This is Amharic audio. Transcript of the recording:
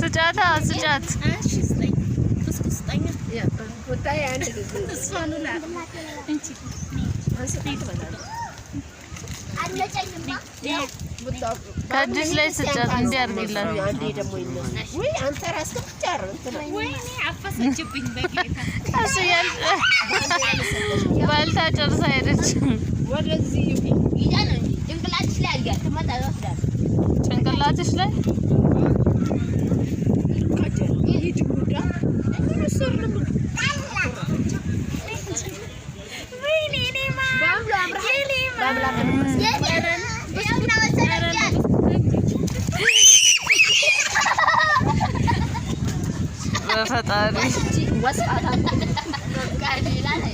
ስጫታ ስጫት ከእጅሽ ላይ ስጫት እንዲያርግላት ወይ አንተ ራስህ ብቻ ነው እንትን ወይኔ አፈሰችብኝ በጌታ ባልታ ጨርሳ ሄደች ወደዚህ ይዳ ነው እንጂ ጭንቅላትሽ ላይ አልጋ ተመጣጣ ወስዳል ጭንቅላትሽ ላይ በፈጣሪ ወስፋታ ካዲላ ላይ